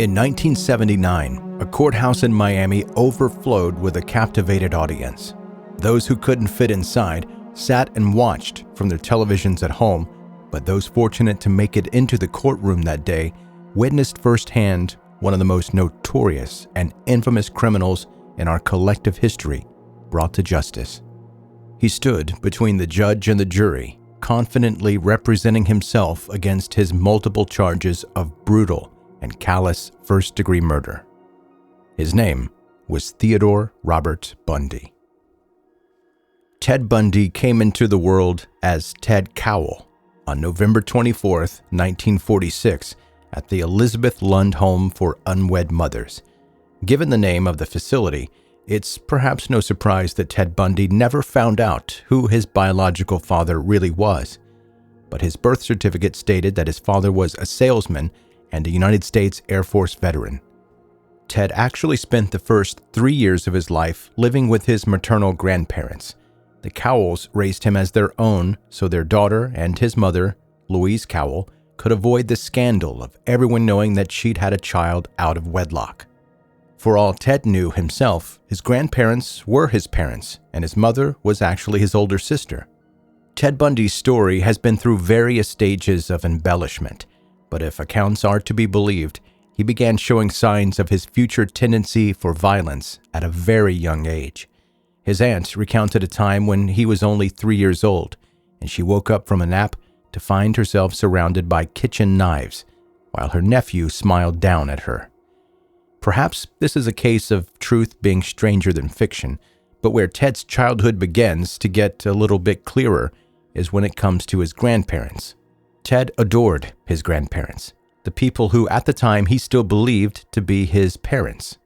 In 1979, a courthouse in Miami overflowed with a captivated audience. Those who couldn't fit inside sat and watched from their televisions at home, but those fortunate to make it into the courtroom that day witnessed firsthand one of the most notorious and infamous criminals in our collective history brought to justice. He stood between the judge and the jury, confidently representing himself against his multiple charges of brutal and callous first-degree murder. His name was Theodore Robert Bundy. Ted Bundy came into the world as Ted Cowell on November 24, 1946, at the Elizabeth Lund Home for Unwed Mothers. Given the name of the facility, it's perhaps no surprise that Ted Bundy never found out who his biological father really was. But his birth certificate stated that his father was a salesman and a United States Air Force veteran. Ted actually spent the first 3 years of his life living with his maternal grandparents. The Cowells raised him as their own so their daughter and his mother, Louise Cowell, could avoid the scandal of everyone knowing that she'd had a child out of wedlock. For all Ted knew himself, his grandparents were his parents, and his mother was actually his older sister. Ted Bundy's story has been through various stages of embellishment, but if accounts are to be believed, he began showing signs of his future tendency for violence at a very young age. His aunt recounted a time when he was only 3 years old, and she woke up from a nap to find herself surrounded by kitchen knives, while her nephew smiled down at her. Perhaps this is a case of truth being stranger than fiction, but where Ted's childhood begins to get a little bit clearer is when it comes to his grandparents. Ted adored his grandparents, the people who at the time he still believed to be his parents.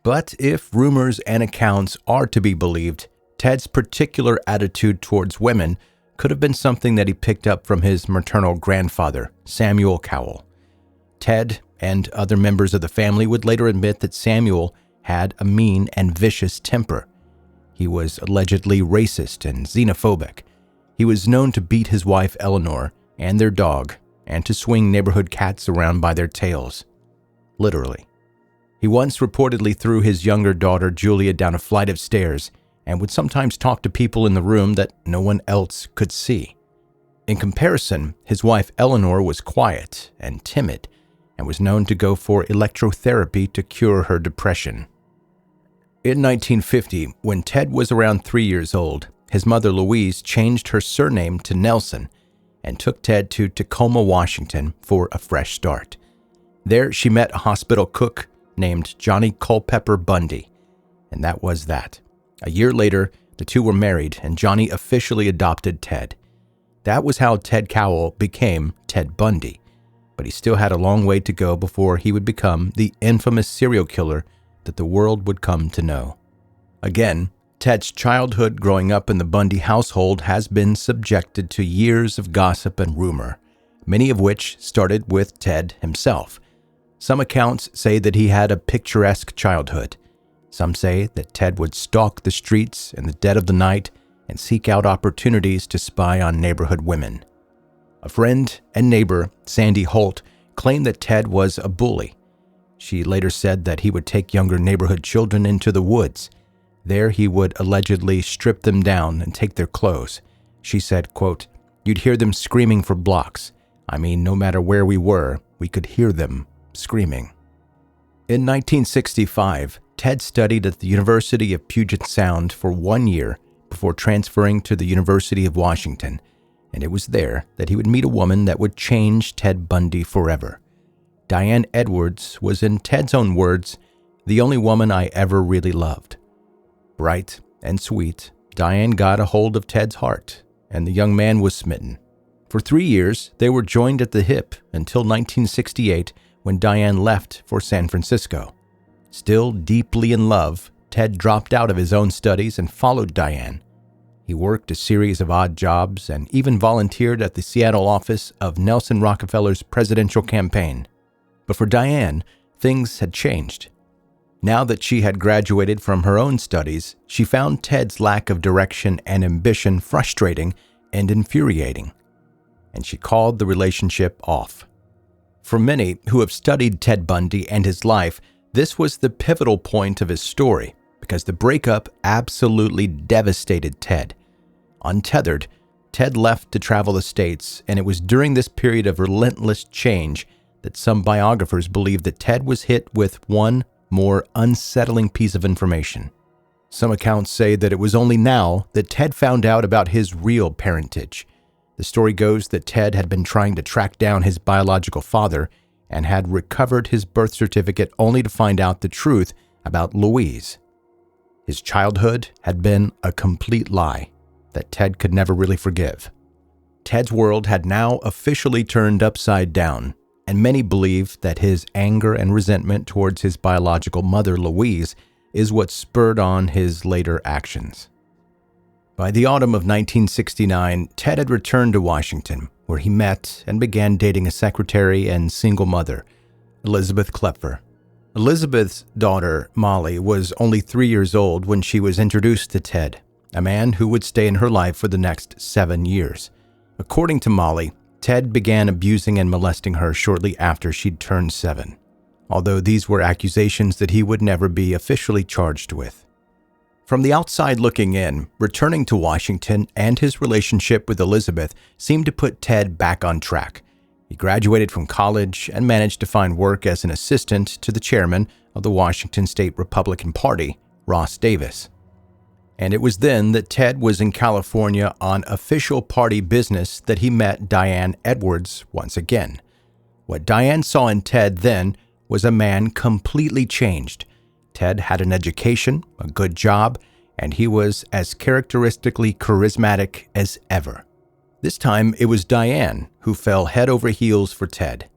But if rumors and accounts are to be believed, Ted's particular attitude towards women could have been something that he picked up from his maternal grandfather, Samuel Cowell. Ted and other members of the family would later admit that Samuel had a mean and vicious temper. He was allegedly racist and xenophobic. He was known to beat his wife Eleanor and their dog, and to swing neighborhood cats around by their tails. Literally. He once reportedly threw his younger daughter Julia down a flight of stairs and would sometimes talk to people in the room that no one else could see. In comparison, his wife Eleanor was quiet and timid and was known to go for electrotherapy to cure her depression. In 1950, when Ted was around 3 years old, his mother Louise changed her surname to Nelson and took Ted to Tacoma, Washington for a fresh start. There she met a hospital cook named Johnny Culpepper Bundy, and that was that. A year later, the two were married and Johnny officially adopted Ted. That was how Ted Cowell became Ted Bundy, but he still had a long way to go before he would become the infamous serial killer that the world would come to know. Again, Ted's childhood growing up in the Bundy household has been subjected to years of gossip and rumor, many of which started with Ted himself. Some accounts say that he had a picturesque childhood. Some say that Ted would stalk the streets in the dead of the night and seek out opportunities to spy on neighborhood women. A friend and neighbor, Sandy Holt, claimed that Ted was a bully. She later said that he would take younger neighborhood children into the woods. There he would allegedly strip them down and take their clothes. She said, quote, "You'd hear them screaming for blocks. I mean, no matter where we were, we could hear them screaming." In 1965, Ted studied at the University of Puget Sound for 1 year before transferring to the University of Washington, and it was there that he would meet a woman that would change Ted Bundy forever. Diane Edwards was, in Ted's own words, the only woman I ever really loved. Bright and sweet, Diane got a hold of Ted's heart, and the young man was smitten. For 3 years, they were joined at the hip until 1968, when Diane left for San Francisco. Still deeply in love, Ted dropped out of his own studies and followed Diane. He worked a series of odd jobs and even volunteered at the Seattle office of Nelson Rockefeller's presidential campaign. But for Diane, things had changed. Now that she had graduated from her own studies, she found Ted's lack of direction and ambition frustrating and infuriating, and she called the relationship off. For many who have studied Ted Bundy and his life, this was the pivotal point of his story because the breakup absolutely devastated Ted. Untethered, Ted left to travel the states, and it was during this period of relentless change that some biographers believe that Ted was hit with one more unsettling piece of information. Some accounts say that it was only now that Ted found out about his real parentage. The story goes that Ted had been trying to track down his biological father and had recovered his birth certificate only to find out the truth about Louise. His childhood had been a complete lie that Ted could never really forgive. Ted's world had now officially turned upside down, and many believe that his anger and resentment towards his biological mother, Louise, is what spurred on his later actions. By the autumn of 1969, Ted had returned to Washington, where he met and began dating a secretary and single mother, Elizabeth Klepfer. Elizabeth's daughter, Molly, was only 3 years old when she was introduced to Ted, a man who would stay in her life for the next 7 years. According to Molly, Ted began abusing and molesting her shortly after she'd turned 7, although these were accusations that he would never be officially charged with. From the outside looking in, returning to Washington and his relationship with Elizabeth seemed to put Ted back on track. He graduated from college and managed to find work as an assistant to the chairman of the Washington State Republican Party, Ross Davis. And it was then that Ted was in California on official party business that he met Diane Edwards once again. What Diane saw in Ted then was a man completely changed. Ted had an education, a good job, and he was as characteristically charismatic as ever. This time, it was Diane who fell head over heels for Ted.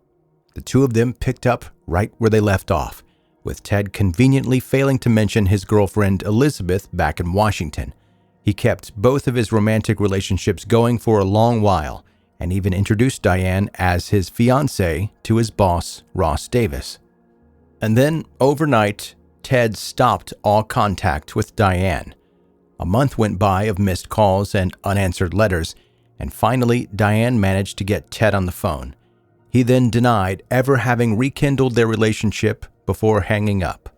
The two of them picked up right where they left off, with Ted conveniently failing to mention his girlfriend Elizabeth back in Washington. He kept both of his romantic relationships going for a long while, and even introduced Diane as his fiancée to his boss, Ross Davis. And then, overnight, Ted stopped all contact with Diane. A month went by of missed calls and unanswered letters, and finally, Diane managed to get Ted on the phone. He then denied ever having rekindled their relationship before hanging up.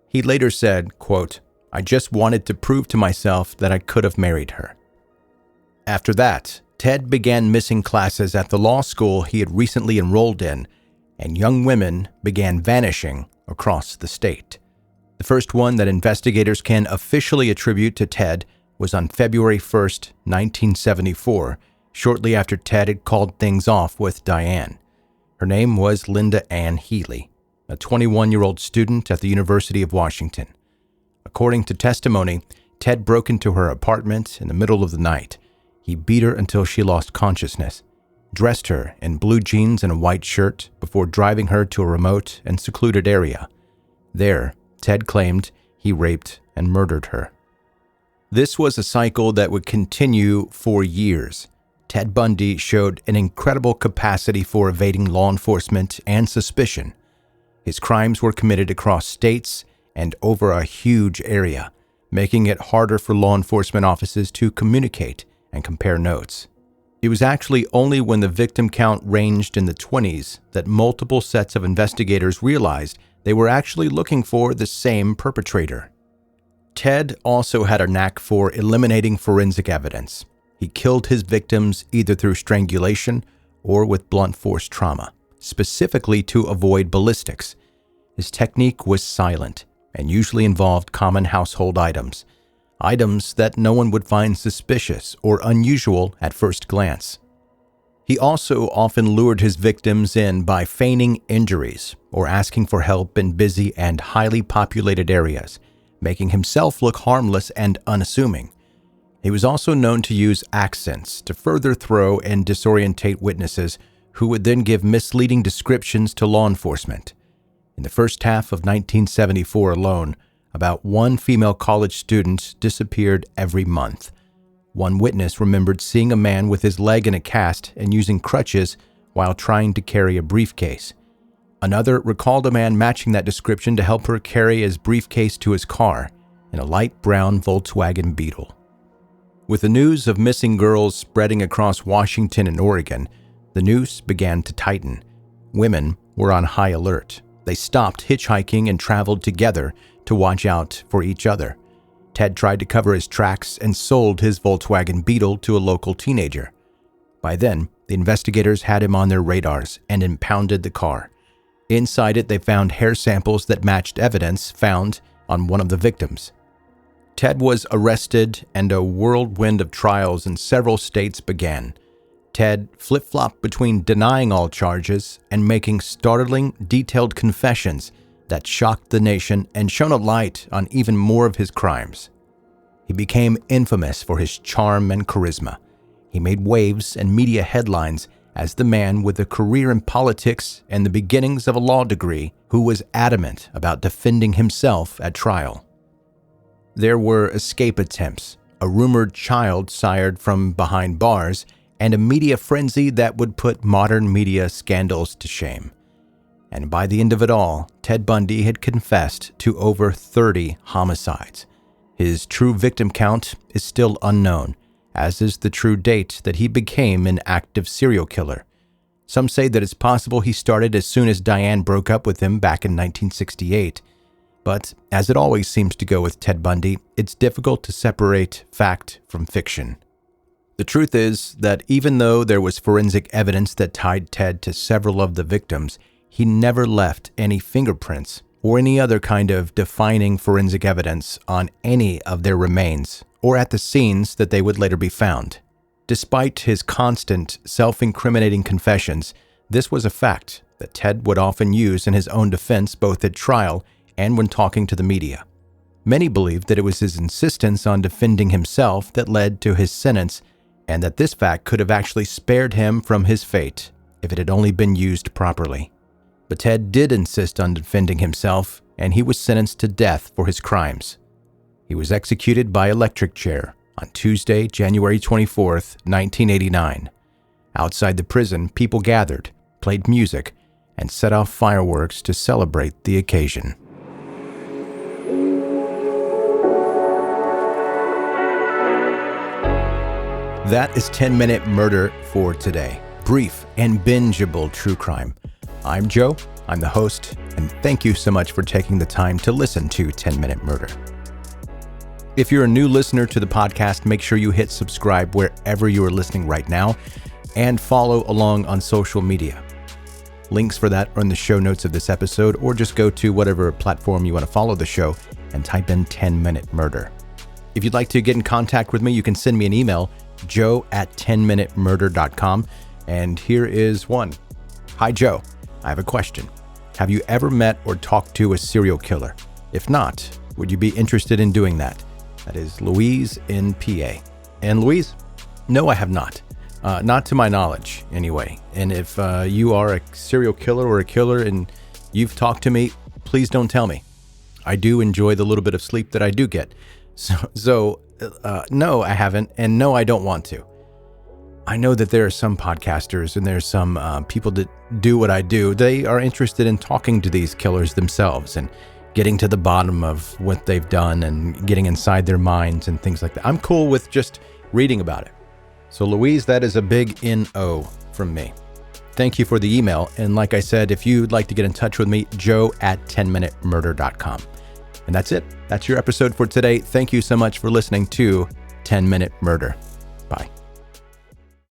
He later said, quote, "I just wanted to prove to myself that I could have married her." After that, Ted began missing classes at the law school he had recently enrolled in, and young women began vanishing across the state. The first one that investigators can officially attribute to Ted was on February 1st, 1974, shortly after Ted had called things off with Diane. Her name was Linda Ann Healy, a 21-year-old student at the University of Washington. According to testimony, Ted broke into her apartment in the middle of the night. He beat her until she lost consciousness, dressed her in blue jeans and a white shirt before driving her to a remote and secluded area. There, Ted claimed he raped and murdered her. This was a cycle that would continue for years. Ted Bundy showed an incredible capacity for evading law enforcement and suspicion. His crimes were committed across states and over a huge area, making it harder for law enforcement offices to communicate and compare notes. It was actually only when the victim count ranged in the 20s that multiple sets of investigators realized they were actually looking for the same perpetrator. Ted also had a knack for eliminating forensic evidence. He killed his victims either through strangulation or with blunt force trauma, specifically to avoid ballistics. His technique was silent and usually involved common household items that no one would find suspicious or unusual at first glance. He also often lured his victims in by feigning injuries or asking for help in busy and highly populated areas, making himself look harmless and unassuming. He was also known to use accents to further throw and disorientate witnesses who would then give misleading descriptions to law enforcement. In the first half of 1974 alone, about one female college student disappeared every month. One witness remembered seeing a man with his leg in a cast and using crutches while trying to carry a briefcase. Another recalled a man matching that description to help her carry his briefcase to his car in a light brown Volkswagen Beetle. With the news of missing girls spreading across Washington and Oregon, the noose began to tighten. Women were on high alert. They stopped hitchhiking and traveled together to watch out for each other. Ted tried to cover his tracks and sold his Volkswagen Beetle to a local teenager. By then, the investigators had him on their radars and impounded the car. Inside it, they found hair samples that matched evidence found on one of the victims. Ted was arrested and a whirlwind of trials in several states began. Ted flip-flopped between denying all charges and making startling, detailed confessions that shocked the nation and shone a light on even more of his crimes. He became infamous for his charm and charisma. He made waves and media headlines as the man with a career in politics and the beginnings of a law degree who was adamant about defending himself at trial. There were escape attempts, a rumored child sired from behind bars, and a media frenzy that would put modern media scandals to shame. And by the end of it all, Ted Bundy had confessed to over 30 homicides. His true victim count is still unknown, as is the true date that he became an active serial killer. Some say that it's possible he started as soon as Diane broke up with him back in 1968. But as it always seems to go with Ted Bundy, it's difficult to separate fact from fiction. The truth is that even though there was forensic evidence that tied Ted to several of the victims, he never left any fingerprints or any other kind of defining forensic evidence on any of their remains or at the scenes that they would later be found. Despite his constant self-incriminating confessions, this was a fact that Ted would often use in his own defense both at trial and when talking to the media. Many believed that it was his insistence on defending himself that led to his sentence, and that this fact could have actually spared him from his fate if it had only been used properly. But Ted did insist on defending himself, and he was sentenced to death for his crimes. He was executed by electric chair on Tuesday, January 24th, 1989. Outside the prison, people gathered, played music, and set off fireworks to celebrate the occasion. That is 10-Minute Murder for today. Brief and bingeable true crime. I'm Joe, I'm the host, and thank you so much for taking the time to listen to 10-Minute Murder. If you're a new listener to the podcast, make sure you hit subscribe wherever you are listening right now and follow along on social media. Links for that are in the show notes of this episode, or just go to whatever platform you want to follow the show and type in 10-Minute Murder. If you'd like to get in contact with me, you can send me an email, joe@10minutemurder.com. And here is one. Hi, Joe. I have a question. Have you ever met or talked to a serial killer? If not, would you be interested in doing that? That is Louise in PA. And Louise, no, I have not. Not to my knowledge, anyway. And if you are a serial killer or a killer and you've talked to me, please don't tell me. I do enjoy the little bit of sleep that I do get. So no, I haven't, and no, I don't want to. I know that there are some podcasters and there's some people that do what I do. They are interested in talking to these killers themselves and getting to the bottom of what they've done and getting inside their minds and things like that. I'm cool with just reading about it. So Louise, that is a big N-O from me. Thank you for the email. And like I said, if you'd like to get in touch with me, joe@10minutemurder.com. And that's it. That's your episode for today. Thank you so much for listening to 10-Minute Murder.